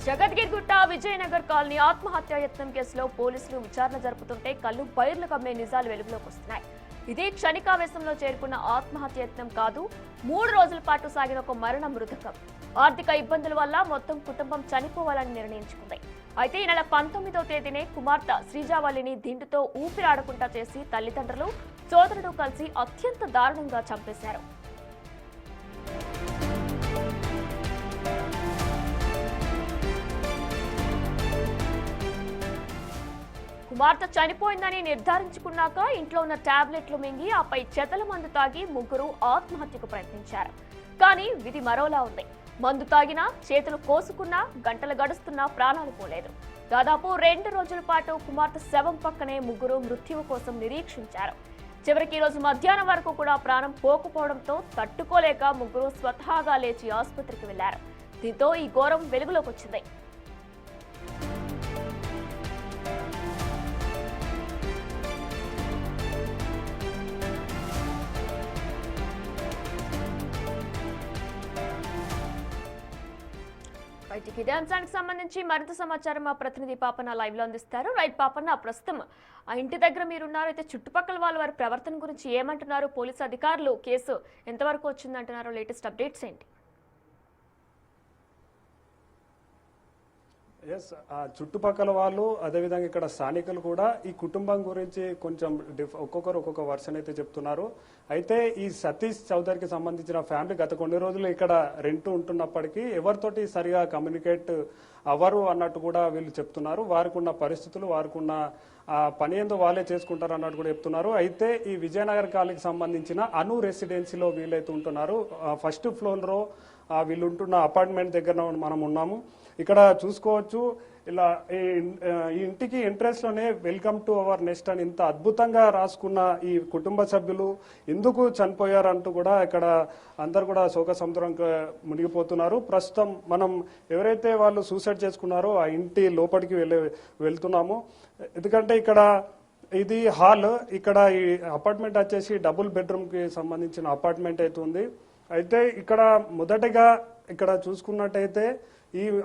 Jagadgirigutta Vijayanagar colony ఆత్మహత్య యత్నం కేసులో పోలీసులు విచారణ జరుపుతుంటే కళ్ళు బైర్లు కమ్మే నిజాలు వెలుగులోకి వస్తున్నాయి. ఇదే క్షణికావేశంలో చేరుకున్న ఆత్మహత్య యత్నం కాదు, 3 రోజుల పాటు సాగిన ఒక మరణ మృతకం. ఆర్థిక ఇబ్బందుల వల్ల మొత్తం కుటుంబం చనిపోవాలని నిర్ణయించుకుంది. అయితే ఈ నెల 19వ తేదీనే కుమార్తె శ్రీజావళిని దిండుతో ఊపిరాడకుండా చేసి తల్లిదండ్రులు, సోదరుడు కలిసి అత్యంత దారుణంగా చంపేశారు. కుమార్తె చనిపోయిందని నిర్ధారించుకున్నాక ఇంట్లో ఉన్న టాబ్లెట్లు మింగి ఆపై చెతల మందు తాగి ముగ్గురు ఆత్మహత్యకు ప్రయత్నించారు. కానీ విధి మరోలా ఉంది. మందు తాగినా, చేతులు కోసుకున్నా, గంటలు గడుస్తున్నా ప్రాణాలు పోలేదు. దాదాపు 2 రోజుల పాటు కుమార్తె శవం పక్కనే ముగ్గురు మృత్యువు కోసం నిరీక్షించారు. చివరికి ఈ రోజు మధ్యాహ్నం వరకు కూడా ప్రాణం పోకపోవడంతో తట్టుకోలేక ముగ్గురు స్వతహాగా లేచి ఆసుపత్రికి వెళ్లారు. దీంతో ఈ ఘోరం వెలుగులోకి వచ్చింది. ఇదే అంశానికి సంబంధించి మరింత సమాచారం మా ప్రతినిధి పాపన్న లైవ్ లో అందిస్తారు. రైట్ పాపన్న, ప్రస్తుతం ఆ ఇంటి దగ్గర మీరున్నారు. అయితే చుట్టుపక్కల వారి ప్రవర్తన గురించి ఏమంటున్నారు? పోలీసు అధికారులు కేసు ఎంతవరకు వచ్చిందంటున్నారు? లేటెస్ట్ అప్డేట్స్ ఏంటి? ఎస్, చుట్టుపక్కల వాళ్ళు అదేవిధంగా ఇక్కడ స్థానికులు కూడా ఈ కుటుంబం గురించి కొంచెం ఒక్కొక్కరు ఒక్కొక్క వర్షన్ అయితే చెప్తున్నారు. అయితే ఈ సతీష్ చౌదరికి సంబంధించిన ఫ్యామిలీ గత కొన్ని రోజులు ఇక్కడ రెంట్ ఉంటున్నప్పటికీ ఎవరితోటి సరిగా కమ్యూనికేట్ అవ్వరు అన్నట్టు కూడా వీళ్ళు చెప్తున్నారు. వారికి ఉన్న పరిస్థితులు, వారికి ఉన్న పని ఏందో వాళ్ళే చేసుకుంటారు అన్నట్టు కూడా చెప్తున్నారు. అయితే ఈ విజయనగర్ కాలనీకి సంబంధించిన అను రెసిడెన్సీలో వీళ్ళైతే ఉంటున్నారు. ఫస్ట్ ఫ్లోర్లో వీళ్ళు ఉంటున్న అపార్ట్మెంట్ దగ్గర మనం ఉన్నాము. ఇక్కడ చూసుకోవచ్చు, ఇలా ఈ ఇంటికి ఎంట్రెన్స్ లోనే వెల్కమ్ టు అవర్ నెస్ట్ అని ఇంత అద్భుతంగా రాసుకున్న ఈ కుటుంబ సభ్యులు ఎందుకు చనిపోయారంటూ కూడా ఇక్కడ అందరు కూడా శోక సముద్రంగా మునిగిపోతున్నారు. ప్రస్తుతం మనం ఎవరైతే వాళ్ళు సూసైడ్ చేసుకున్నారో ఆ ఇంటి లోపలికి వెళ్తున్నాము. ఎందుకంటే ఇక్కడ ఇది హాల్, ఇక్కడ ఈ అపార్ట్మెంట్ వచ్చేసి డబుల్ బెడ్రూమ్ కి సంబంధించిన అపార్ట్మెంట్ అయితే ఉంది. అయితే ఇక్కడ మొదటగా ఇక్కడ చూసుకున్నట్టయితే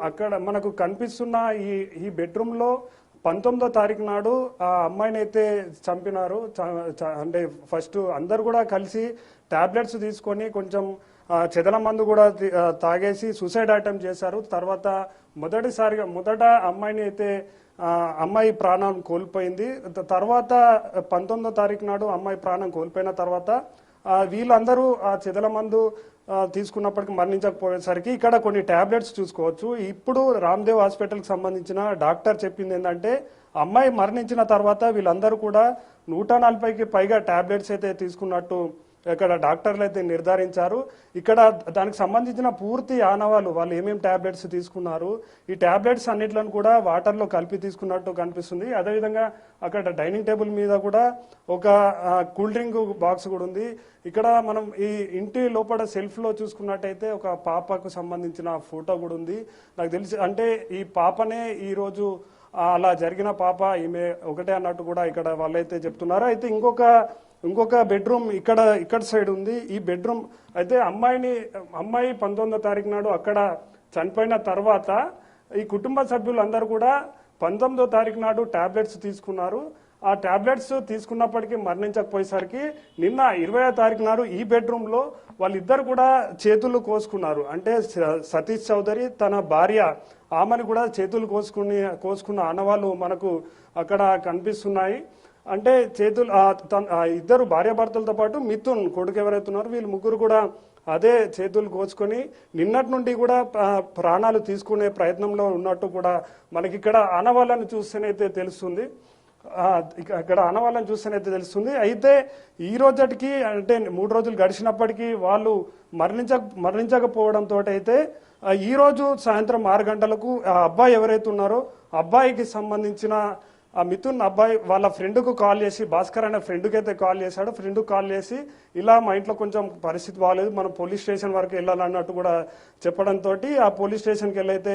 అక్కడ మనకు కనిపిస్తున్న ఈ బెడ్రూమ్ లో 19వ తారీఖు నాడు ఆ అమ్మాయిని అయితే చంపినారు. అంటే ఫస్ట్ అందరు కూడా కలిసి టాబ్లెట్స్ తీసుకొని కొంచెం చెదల మందు కూడా తాగేసి సూసైడ్ అటెంప్ట్ చేశారు. తర్వాత మొదట అమ్మాయిని అయితే అమ్మాయి ప్రాణం కోల్పోయింది. తర్వాత 19వ తారీఖు నాడు అమ్మాయి ప్రాణం కోల్పోయిన తర్వాత వీళ్ళందరూ ఆ చెదల మందు తీసుకున్నప్పటికీ మరణించకపోయేసరికి ఇక్కడ కొన్ని టాబ్లెట్స్ చూసుకోవచ్చు. ఇప్పుడు రామ్దేవ్ హాస్పిటల్కి సంబంధించిన డాక్టర్ చెప్పింది ఏంటంటే అమ్మాయి మరణించిన తర్వాత వీళ్ళందరూ కూడా 140కి పైగా టాబ్లెట్స్ అయితే తీసుకున్నట్టు ఇక్కడ డాక్టర్లు అయితే నిర్ధారించారు. ఇక్కడ దానికి సంబంధించిన పూర్తి ఆనవాళ్ళు, వాళ్ళు ఏమేమి టాబ్లెట్స్ తీసుకున్నారు, ఈ టాబ్లెట్స్ అన్నిట్లను కూడా వాటర్లో కలిపి తీసుకున్నట్టు కనిపిస్తుంది. అదేవిధంగా అక్కడ డైనింగ్ టేబుల్ మీద కూడా ఒక కూల్ డ్రింక్ బాక్స్ కూడా ఉంది. ఇక్కడ మనం ఈ ఇంటి లోపల సెల్ఫ్ లో చూసుకున్నట్టయితే ఒక పాపకు సంబంధించిన ఫోటో కూడా ఉంది. నాకు తెలిసి అంటే ఈ పాపనే ఈ రోజు అలా జరిగిన పాప ఈమె ఒకటే అన్నట్టు కూడా ఇక్కడ వాళ్ళైతే చెప్తున్నారు. అయితే ఇంకొక బెడ్రూమ్ ఇక్కడ సైడ్ ఉంది. ఈ బెడ్రూమ్ అయితే అమ్మాయి 19వ తారీఖు నాడు అక్కడ చనిపోయిన తర్వాత ఈ కుటుంబ సభ్యులందరూ కూడా 19వ తారీఖు నాడు టాబ్లెట్స్ తీసుకున్నారు. ఆ టాబ్లెట్స్ తీసుకున్నప్పటికీ మరణించకపోయేసరికి నిన్న 20వ తారీఖు నాడు ఈ బెడ్రూమ్ లో వాళ్ళిద్దరు కూడా చేతులు కోసుకున్నారు. అంటే సతీష్ చౌదరి తన భార్య ఆమెను కూడా చేతులు కోసుకున్న ఆనవాళ్ళు మనకు అక్కడ కనిపిస్తున్నాయి. అంటే చేతులు ఇద్దరు భార్యాభర్తలతో పాటు మిథున్ కొడుకు ఎవరైతే ఉన్నారో వీళ్ళు ముగ్గురు కూడా అదే చేతులు కోసుకొని నిన్నటి నుండి కూడా ప్రాణాలు తీసుకునే ప్రయత్నంలో ఉన్నట్టు కూడా మనకి ఇక్కడ ఆనవాళ్ళను చూస్తేనైతే తెలుస్తుంది. అయితే ఈ రోజుకి అంటే 3 రోజులు గడిచినప్పటికీ వాళ్ళు మరణించకపోవడంతో అయితే ఈ రోజు సాయంత్రం 6 గంటలకు ఆ అబ్బాయి ఎవరైతే ఉన్నారో అబ్బాయికి సంబంధించిన ఆ మిథున్ అబ్బాయి వాళ్ళ ఫ్రెండ్కు కాల్ చేసి, భాస్కర్ అనే ఫ్రెండ్కి అయితే కాల్ చేశాడు. ఫ్రెండ్కి కాల్ చేసి ఇలా మా ఇంట్లో కొంచెం పరిస్థితి బాగాలేదు, మనం పోలీస్ స్టేషన్ వరకు వెళ్ళాలన్నట్టు కూడా చెప్పడంతో ఆ పోలీస్ స్టేషన్కి వెళ్ళైతే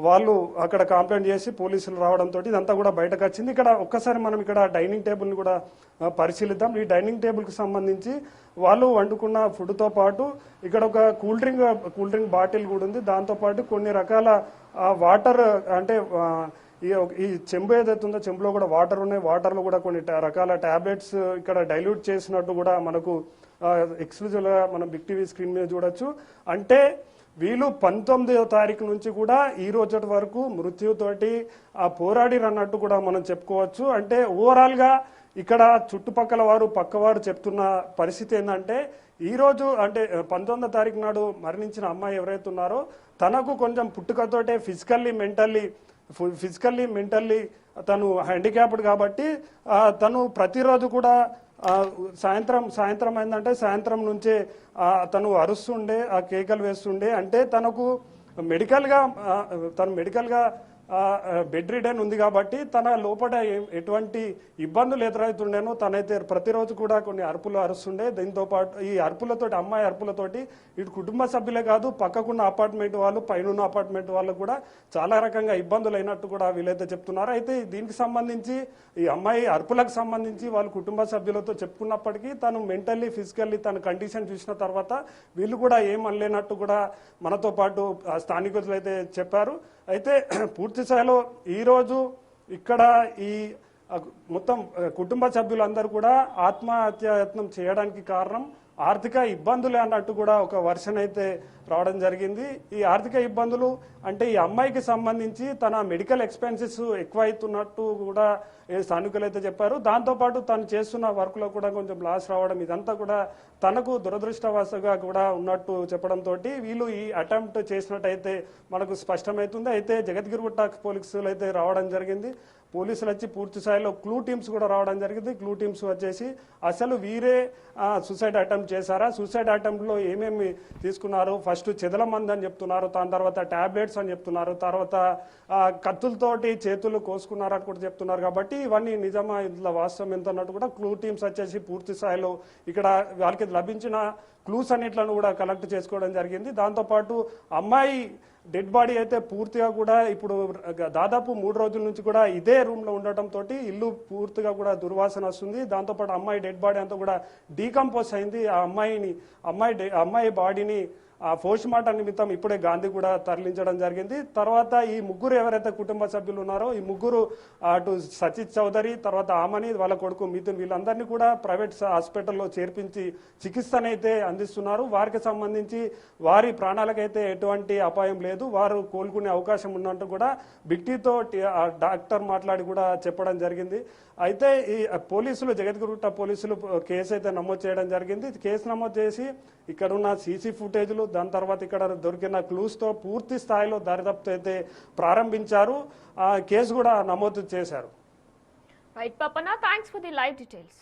వాళ్ళు అక్కడ కంప్లైంట్ చేసి పోలీసులు రావడంతో ఇదంతా కూడా బయటకు వచ్చింది. ఇక్కడ ఒక్కసారి మనం ఇక్కడ డైనింగ్ టేబుల్ని కూడా పరిశీలిద్దాం. ఈ డైనింగ్ టేబుల్కి సంబంధించి వాళ్ళు వండుకున్న ఫుడ్తో పాటు ఇక్కడ ఒక కూల్ డ్రింక్ బాటిల్ కూడా ఉంది. దాంతోపాటు కొన్ని రకాల వాటర్, అంటే ఈ చెంబు ఏదైతే ఉందో చెంబులో కూడా వాటర్ ఉన్నాయి. వాటర్లో కూడా కొన్ని రకాల టాబ్లెట్స్ ఇక్కడ డైల్యూట్ చేసినట్టు కూడా మనకు ఎక్స్క్లూజివ్గా మనం బిగ్ టీవీ స్క్రీన్ మీద చూడొచ్చు. అంటే వీళ్ళు 19వ తారీఖు నుంచి కూడా ఈ రోజు వరకు మృత్యుతోటి పోరాడిరు అన్నట్టు కూడా మనం చెప్పుకోవచ్చు. అంటే ఓవరాల్గా ఇక్కడ చుట్టుపక్కల వారు పక్కవారు చెప్తున్న పరిస్థితి ఏంటంటే, ఈరోజు అంటే 19వ తారీఖు నాడు మరణించిన అమ్మాయి ఎవరైతే ఉన్నారో తనకు కొంచెం పుట్టుకతోటే ఫిజికల్లీ మెంటల్లీ తను హ్యాండిక్యాప్డ్ కాబట్టి తను ప్రతిరోజు కూడా సాయంత్రం అయిందంటే సాయంత్రం నుంచే తను అరుస్తుండే, ఆ కేకలు వేస్తుండే. అంటే తను మెడికల్గా బెడ్ రిడన్ ఉంది కాబట్టి తన లోపల ఎటువంటి ఇబ్బందులు ఎదురవుతుండేనో తనైతే ప్రతిరోజు కూడా కొన్ని అరుపులు అరుస్తుండే. దీంతో పాటు ఈ అరుపులతోటి, అమ్మాయి అరుపులతోటి ఇటు కుటుంబ సభ్యులే కాదు, పక్కకున్న అపార్ట్మెంట్ వాళ్ళు, పైన అపార్ట్మెంట్ వాళ్ళు కూడా చాలా రకంగా ఇబ్బందులు అయినట్టు కూడా వీళ్ళైతే చెప్తున్నారు. అయితే దీనికి సంబంధించి ఈ అమ్మాయి అరుపులకు సంబంధించి వాళ్ళు కుటుంబ సభ్యులతో చెప్పుకున్నప్పటికీ తను మెంటల్లీ ఫిజికల్లీ తన కండిషన్ చూసిన తర్వాత వీళ్ళు కూడా ఏం అనలేనట్టు కూడా మనతో పాటు స్థానికులు అయితే చెప్పారు. అయితే పూర్తి స్థాయిలో ఈరోజు ఇక్కడ ఈ మొత్తం కుటుంబ సభ్యులందరూ కూడా ఆత్మహత్యాయత్నం చేయడానికి కారణం ఆర్థిక ఇబ్బందులే అన్నట్టు కూడా ఒక వర్షన్ అయితే రావడం జరిగింది. ఈ ఆర్థిక ఇబ్బందులు అంటే ఈ అమ్మాయికి సంబంధించి తన మెడికల్ ఎక్స్పెన్సెస్ ఎక్కువ అవుతున్నట్టు కూడా స్థానికులు అయితే చెప్పారు. దాంతోపాటు తను చేస్తున్న వర్క్లో కూడా కొంచెం లాస్ రావడం, ఇదంతా కూడా తనకు దురదృష్టవశాలుగా కూడా ఉన్నట్టు చెప్పడంతో వీళ్ళు ఈ అటెంప్ట్ చేసినట్టయితే మనకు స్పష్టమవుతుంది. అయితే జగద్గిరిగుట్ట పోలీసులు అయితే రావడం జరిగింది. పోలీసులు వచ్చి పూర్తి స్థాయిలో క్లూ టీమ్స్ కూడా రావడం జరిగింది. క్లూ టీమ్స్ వచ్చేసి అసలు వీరే సూసైడ్ అటెంప్ట్ చేశారా, సూసైడ్ అటెంప్ట్లో ఏమేమి తీసుకున్నారు, ఫస్ట్ చెదల మంది అని చెప్తున్నారు, దాని తర్వాత టాబ్లెట్స్ అని చెప్తున్నారు, తర్వాత కత్తులతోటి చేతులు కోసుకున్నారని కూడా చెప్తున్నారు. కాబట్టి ఇవన్నీ నిజమా, ఇందులో వాస్తవం ఎంత అన్నట్టు కూడా క్లూ టీమ్స్ వచ్చేసి పూర్తి స్థాయిలో ఇక్కడ వాళ్ళకి లభించిన క్లూస్ అన్నిట్లను కూడా కలెక్ట్ చేసుకోవడం జరిగింది. దాంతోపాటు అమ్మాయి డెడ్ బాడీ అయితే పూర్తిగా కూడా ఇప్పుడు దాదాపు 3 రోజుల నుంచి కూడా ఇదే రూమ్లో ఉండటంతో ఇల్లు పూర్తిగా కూడా దుర్వాసన వస్తుంది. దాంతోపాటు అమ్మాయి డెడ్ బాడీ అంతా కూడా డీకంపోజ్ అయింది. ఆ అమ్మాయి బాడీని పోస్ట్ మార్టం నిమిత్తం ఇప్పుడే గాంధీ కూడా తరలించడం జరిగింది. తర్వాత ఈ ముగ్గురు ఎవరైతే కుటుంబ సభ్యులు ఉన్నారో ఈ ముగ్గురు అటు సచిత్ చౌదరి, తర్వాత ఆమని, వాళ్ళ కొడుకు మిథున్, వీళ్ళందరినీ కూడా ప్రైవేట్ హాస్పిటల్లో చేర్పించి చికిత్సనైతే అందిస్తున్నారు. వారికి సంబంధించి వారి ప్రాణాలకైతే ఎటువంటి అపాయం లేదు, వారు కోలుకునే అవకాశం ఉన్నట్టు కూడా బిగ్ టీతో డాక్టర్ మాట్లాడి కూడా చెప్పడం జరిగింది. అయితే ఈ పోలీసులు, జగద్గిరిగుట్ట పోలీసులు కేసు అయితే నమోదు చేయడం జరిగింది. కేసు నమోదు చేసి ఇక్కడ ఉన్న సీసీ ఫుటేజ్లు, దాని తర్వాత ఇక్కడ దొరికిన క్లూస్తో పూర్తి స్థాయిలో దర్యాప్తు అయితే ప్రారంభించారు. కేసు కూడా నమోదు చేశారు. Right Pappanna, thanks for the live details.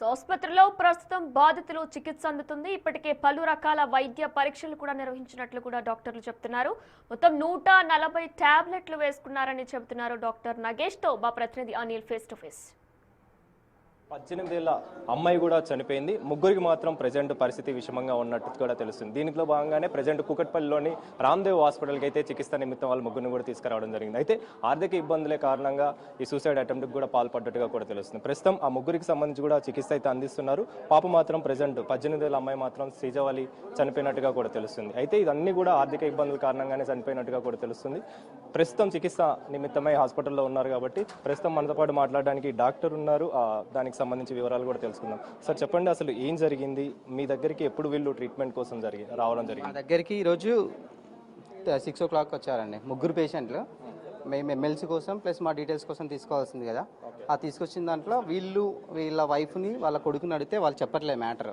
ఆసుపత్రిలో ప్రస్తుతం బాధితులు చికిత్స అందుతుంది. ఇప్పటికే పలు రకాల వైద్య పరీక్షలు కూడా నిర్వహించినట్లు కూడా డాక్టర్లు చెప్తున్నారు. మొత్తం 140 టాబ్లెట్లు వేసుకున్నారని చెబుతున్నారు డాక్టర్ నగేష్ తో మా ప్రతినిధి అనిల్ ఫేస్ టు ఫేస్. 18 ఏళ్ల అమ్మాయి కూడా చనిపోయింది. ముగ్గురికి మాత్రం ప్రజెంట్ పరిస్థితి విషమంగా ఉన్నట్టు కూడా తెలుస్తుంది. దీనిలో భాగంగానే ప్రజెంట్ కూకట్పల్లిలోని రామ్దేవ్ హాస్పిటల్కి అయితే చికిత్స నిమిత్తం వాళ్ళ ముగ్గురిని కూడా తీసుకురావడం జరిగింది. అయితే ఆర్థిక ఇబ్బందులే కారణంగా ఈ సూసైడ్ అటెంప్ట్కి కూడా పాల్పడ్డట్టుగా కూడా తెలుస్తుంది. ప్రస్తుతం ఆ ముగ్గురికి సంబంధించి కూడా చికిత్స అయితే అందిస్తున్నారు. పాప మాత్రం ప్రజెంట్ 18 ఏళ్ల అమ్మాయి మాత్రం శ్రీజవాలి చనిపోయినట్టుగా కూడా తెలుస్తుంది. అయితే ఇదన్నీ కూడా ఆర్థిక ఇబ్బందుల కారణంగానే చనిపోయినట్టుగా కూడా తెలుస్తుంది. ప్రస్తుతం చికిత్స నిమిత్తమై హాస్పిటల్లో ఉన్నారు కాబట్టి ప్రస్తుతం మనతో పాటు మాట్లాడడానికి డాక్టర్ ఉన్నారు. దానికి సంబంధించి వివరాలు కూడా తెలుసుకుందాం. సార్ చెప్పండి, అసలు ఏం జరిగింది, మీ దగ్గరికి ఎప్పుడు వీళ్ళు ట్రీట్మెంట్ కోసం రావడం జరిగింది? మా దగ్గరికి ఈరోజు 6 o'clock వచ్చారండి ముగ్గురు పేషెంట్లు. మేము ఎమ్మెల్సీ కోసం ప్లస్ మా డీటెయిల్స్ కోసం తీసుకోవాల్సింది కదా, ఆ తీసుకొచ్చిన దాంట్లో వీళ్ళ వైఫ్ని వాళ్ళ కొడుకుని అడిగితే వాళ్ళు చెప్పట్లేదు మ్యాటర్.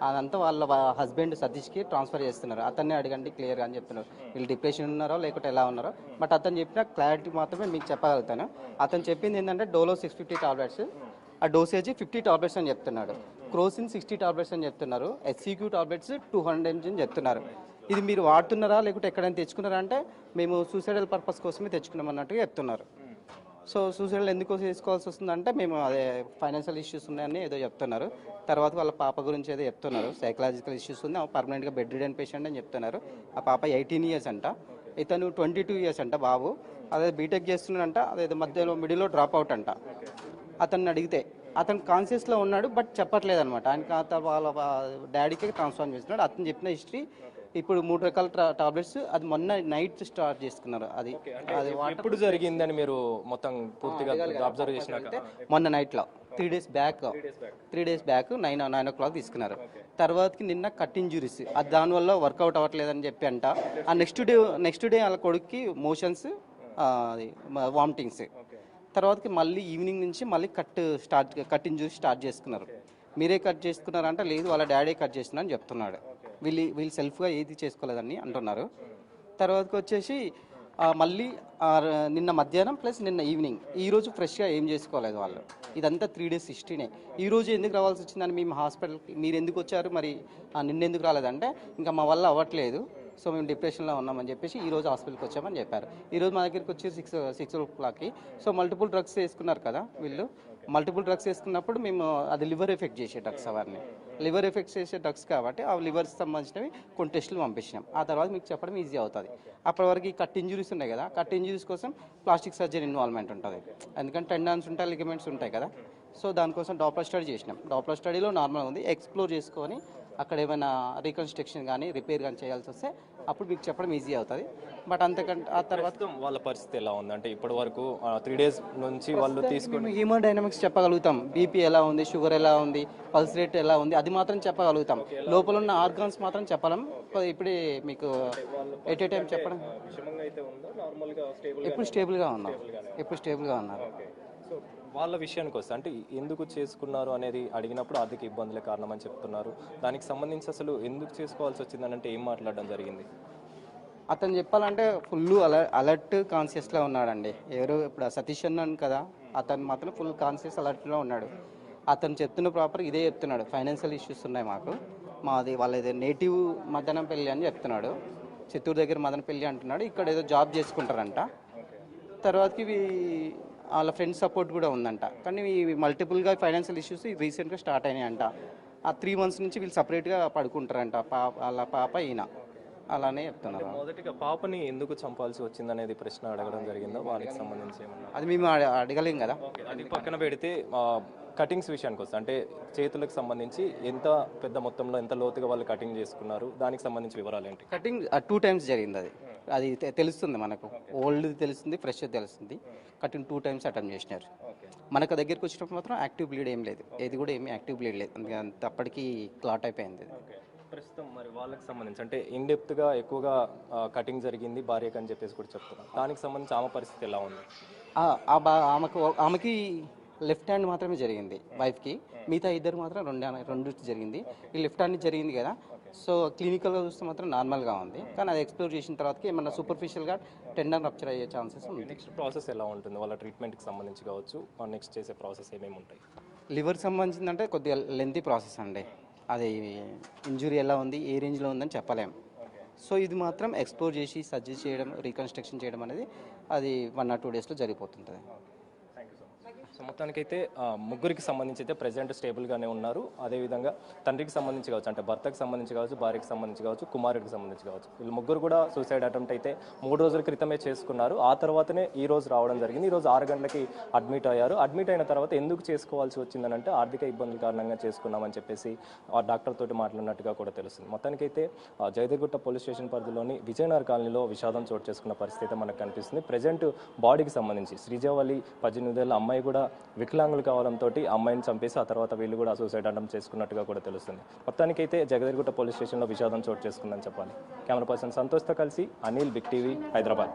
అదంతా వాళ్ళ హస్బెండ్ సతీష్కి ట్రాన్స్ఫర్ చేస్తున్నారు. అతన్ని అడగండి క్లియర్గా అని చెప్తున్నారు. వీళ్ళు డిప్రెషన్ ఉన్నారో లేకపోతే ఎలా ఉన్నారో, బట్ అతను చెప్పిన క్లారిటీ మాత్రమే మీకు చెప్పగలుగుతాను. అతను చెప్పింది ఏంటంటే డోలో 650 టాబ్లెట్స్, ఆ డోసేజ్ 50 టాబ్లెట్స్ అని చెప్తున్నాడు. క్రోసిన్ 60 టాబ్లెట్స్ అని చెప్తున్నారు. SCQ టాబ్లెట్స్ 200 mg అని చెప్తున్నారు. ఇది మీరు వాడుతున్నారా లేకపోతే ఎక్కడైనా తెచ్చుకున్నారా అంటే మేము సూసైడల్ పర్పస్ కోసమే తెచ్చుకున్నాం అన్నట్టుగా చెప్తున్నారు. సో సూసైడల్ ఎందుకు చేసుకోవాల్సి వస్తుందంటే మేము అదే ఫైనాన్షియల్ ఇష్యూస్ ఉన్నాయని ఏదో చెప్తున్నారు. తర్వాత వాళ్ళ పాప గురించి ఏదో చెప్తున్నారు, సైకలాజికల్ ఇష్యూస్ ఉంది, పర్మనెంట్గా బెడ్ రిడెన్ పేషెంట్ అని చెప్తున్నారు. ఆ పాప 18 years అంట, ఇతను 22 years అంట బాబు. అదే బీటెక్ చేస్తున్నాడంట, అదే మధ్యలో మిడిల్లో డ్రాప్ అవుట్ అంట. అతన్ని అడిగితే అతను కాన్షియస్లో ఉన్నాడు బట్ చెప్పట్లేదు అనమాట. ఆయనకి వాళ్ళ డాడీకి ట్రాన్స్ఫర్ చేస్తున్నాడు. అతను చెప్పిన హిస్టరీ ఇప్పుడు 3 రకాల టాబ్లెట్స్ అది మొన్న నైట్ స్టార్ట్ చేసుకున్నారు. అది ఎప్పుడు జరిగిందని మీరు మొత్తం పూర్తిగా అబ్జర్వ్ చేసినాక? మొన్న నైట్లో 3 days బ్యాక్ 9 o'clock తీసుకున్నారు. తర్వాతకి నిన్న కట్ ఇంజురీస్, అది దానివల్ల వర్కౌట్ అవ్వట్లేదని చెప్పి అంట. ఆ నెక్స్ట్ డే వాళ్ళ కొడుక్కి మోషన్స్, వామిటింగ్స్. తర్వాతకి మళ్ళీ ఈవినింగ్ నుంచి మళ్ళీ కట్ ఇంజురీ స్టార్ట్ చేసుకున్నారు. మీరే కట్ చేసుకున్నారంటే లేదు వాళ్ళ డాడీ కట్ చేస్తున్నారని చెప్తున్నాడు. వీళ్ళు సెల్ఫ్గా ఏది చేసుకోలేదని అంటున్నారు. తర్వాతకి వచ్చేసి మళ్ళీ నిన్న మధ్యాహ్నం ప్లస్ నిన్న ఈవినింగ్, ఈరోజు ఫ్రెష్గా ఏం చేసుకోలేదు వాళ్ళు. ఇదంతా 3 days హిస్టరీనే. ఈరోజు ఎందుకు రావాల్సి వచ్చిందని మేము హాస్పిటల్కి మీరు ఎందుకు వచ్చారు మరి నిన్న ఎందుకు రాలేదంటే ఇంకా మా వల్ల అవ్వట్లేదు, సో మేము డిప్రెషన్లో ఉన్నామని చెప్పేసి ఈరోజు హాస్పిటల్కి వచ్చామని చెప్పారు. ఈరోజు మా దగ్గరికి వచ్చి 6 o'clockకి. సో మల్టిపుల్ డ్రగ్స్ వేసుకున్నారు కదా వీళ్ళు. మల్టిపుల్ డ్రగ్స్ వేసుకున్నప్పుడు మేము అది లివర్ ఎఫెక్ట్ చేసే డ్రగ్స్, అవన్నీ లివర్ ఎఫెక్ట్ చేసే డ్రగ్స్ కాబట్టి ఆ లివర్కి సంబంధించినవి కొన్ని టెస్టులు పంపించినాం. ఆ తర్వాత మీకు చెప్పడం ఈజీ అవుతుంది. అప్పటి వరకు ఈ కట్ ఇంజురీస్ ఉన్నాయి కదా, కట్ ఇంజురీస్ కోసం ప్లాస్టిక్ సర్జరీ ఇన్వాల్వ్మెంట్ ఉంటుంది. ఎందుకంటే టెండాన్స్ ఉంటాయి, లిగమెంట్స్ ఉంటాయి కదా. సో దానికోసం డాప్లర్ స్టడీ చేసినాం. డాప్లర్ స్టడీలో నార్మల్ ఉంది. ఎక్స్ప్లోర్ చేసుకొని అక్కడ ఏమైనా రీకన్స్ట్రక్షన్ కానీ రిపేర్ కానీ చేయాల్సి వస్తే అప్పుడు మీకు చెప్పడం ఈజీ అవుతుంది. బట్ అంతకంటే ఆ తర్వాత వాళ్ళ పరిస్థితి ఎలా ఉంది అంటే ఇప్పటి వరకు 3 days నుంచి వాళ్ళు తీసుకుని హ్యూమన్ డైనమిక్స్ చెప్పగలుగుతాం. బీపీ ఎలా ఉంది, షుగర్ ఎలా ఉంది, పల్స్ రేట్ ఎలా ఉంది, అది మాత్రం చెప్పగలుగుతాం. లోపల ఉన్న ఆర్గాన్స్ మాత్రం చెప్పలేం. ఇప్పుడే మీకు ఎట్ ఏ టైం చెప్పడం. ఎప్పుడు స్టేబుల్గా ఉన్నారు. సో వాళ్ళ విషయానికి వస్తే అంటే ఎందుకు చేసుకున్నారు అనేది అడిగినప్పుడు ఆర్థిక ఇబ్బందులే కారణం అని చెప్తున్నారు. దానికి సంబంధించి అసలు ఎందుకు చేసుకోవాల్సి వచ్చిందని అంటే ఏం మాట్లాడడం జరిగింది? అతను చెప్పాలంటే ఫుల్ అలర్ట్ కాన్షియస్లో ఉన్నాడండి. ఎవరు ఇప్పుడు సతీష్ అన్నాను కదా, అతను మాత్రం ఫుల్ కాన్షియస్ అలర్ట్లో ఉన్నాడు. అతను చెప్తున్న ప్రాపర్ ఇదే చెప్తున్నాడు, ఫైనాన్షియల్ ఇష్యూస్ ఉన్నాయి మాది వాళ్ళది నేటివ్ మదనపల్లి అని చెప్తున్నాడు. చిత్తూరు దగ్గర మదనపల్లి అంటున్నాడు. ఇక్కడ ఏదో జాబ్ చేసుకుంటారంట. తర్వాతకి వాళ్ళ ఫ్రెండ్స్ సపోర్ట్ కూడా ఉందంట. కానీ మల్టిపుల్గా ఫైనాన్షియల్ ఇష్యూస్ రీసెంట్గా స్టార్ట్ అయినాయి అంట. ఆ 3 months నుంచి వీళ్ళు సపరేట్గా పడుకుంటారంట, వాళ్ళ పాప ఈయన. అలానే చెప్తున్నారు. మొదటిగా పాపని ఎందుకు చంపాల్సి వచ్చిందనేది ప్రశ్న అడగడం జరిగిందో వాళ్ళకి సంబంధించి ఏమన్నా? అది మేము అడగలేం కదా. అది పక్కన పెడితే కటింగ్స్ విషయానికి వస్తే అంటే చేతులకు సంబంధించి ఎంత పెద్ద మొత్తంలో ఎంత లోతుగా వాళ్ళు కటింగ్ చేసుకున్నారు, దానికి సంబంధించి వివరాలు ఏంటి? కటింగ్ 2 times జరిగింది. అది తెలుస్తుంది మనకు, ఓల్డ్ తెలుస్తుంది, ఫ్రెష్ తెలుస్తుంది. కటింగ్ 2 times అటెంప్ట్ చేసినారు. మనకు దగ్గరికి వచ్చినప్పుడు మాత్రం యాక్టివ్ బ్లీడ్ ఏం లేదు, ఏది కూడా ఏమీ యాక్టివ్ బ్లీడ్ లేదు. అంత అప్పటికి క్లాట్ అయిపోయింది. ప్రస్తుతం మరి వాళ్ళకి సంబంధించి అంటే ఇన్డెప్త్గా ఎక్కువగా కటింగ్ జరిగింది భార్యకు అని చెప్పేసి కూడా చెప్తున్నారు. దానికి సంబంధించి ఆమె పరిస్థితి ఎలా ఉంది? ఆమెకి లెఫ్ట్ హ్యాండ్ మాత్రమే జరిగింది, వైఫ్కి. మిగతా ఇద్దరు మాత్రం రెండు జరిగింది. ఈ లెఫ్ట్ హ్యాండ్ జరిగింది కదా, సో క్లినికల్గా చూస్తే మాత్రం నార్మల్గా ఉంది. కానీ అది ఎక్స్ప్లోర్ చేసిన తర్వాతకి ఏమన్నా సూపర్ఫిషియల్గా టెండన్ రప్చర్ అయ్యే ఛాన్సెస్ ఉంది. నెక్స్ట్ ప్రాసెస్ ఎలా ఉంటుంది వాళ్ళ ట్రీట్మెంట్కి సంబంధించి కావచ్చు, నెక్స్ట్ చేసే ప్రాసెస్ ఏమేమి ఉంటాయి? లివర్ సంబంధించిందంటే కొద్దిగా లెంతీ ప్రాసెస్ అండి. అది ఇంజురీ ఎలా ఉంది, ఏ రేంజ్లో ఉందని చెప్పలేం. సో ఇది మాత్రం ఎక్స్ప్లోర్ చేసి సర్జరీ చేయడం, రీకన్స్ట్రక్షన్ చేయడం అనేది అది 1 or 2 daysలో జరిగిపోతుంటుంది. సో మొత్తానికైతే ముగ్గురికి సంబంధించి అయితే ప్రజెంట్ స్టేబుల్గానే ఉన్నారు. అదేవిధంగా తండ్రికి సంబంధించి కావచ్చు, అంటే భర్తకు సంబంధించి కావచ్చు, భార్యకి సంబంధించి కావచ్చు, కుమారుడికి సంబంధించి కావచ్చు, వీళ్ళు ముగ్గురు కూడా సూసైడ్ అటెంప్ట్ అయితే 3 రోజుల క్రితమే చేసుకున్నారు. ఆ తర్వాతనే ఈ రోజు రావడం జరిగింది. ఈ రోజు 6 గంటలకి అడ్మిట్ అయ్యారు. అడ్మిట్ అయిన తర్వాత ఎందుకు చేసుకోవాల్సి వచ్చిందని అంటే ఆర్థిక ఇబ్బందుల కారణంగా చేసుకున్నామని చెప్పేసి ఆ డాక్టర్ తోటి మాట్లాడినట్టుగా కూడా తెలుస్తుంది. మొత్తానికైతే జయదేగుట్ట పోలీస్ స్టేషన్ పరిధిలోని విజయనగర్ కాలనీలో విషాదం చోటు చేసుకున్న పరిస్థితి మనకు కనిపిస్తుంది. ప్రజెంట్ బాడీకి సంబంధించి శ్రీజావళి 18 ఏళ్ల అమ్మాయి కూడా వికలాంగులు కావడంతో అమ్మాయిని చంపేసి ఆ తర్వాత వీళ్ళు కూడా సూసైడ్ అటెంప్ట్ చేసుకున్నట్టుగా కూడా తెలుస్తుంది. మొత్తానికైతే జగదేగుట్ట పోలీస్ స్టేషన్లో విషాదం చోటు చేసుకుందని చెప్పాలి. కెమెరా పర్సన్ సంతోష్తో కలిసి అనిల్, బిగ్ టీవీ, హైదరాబాద్.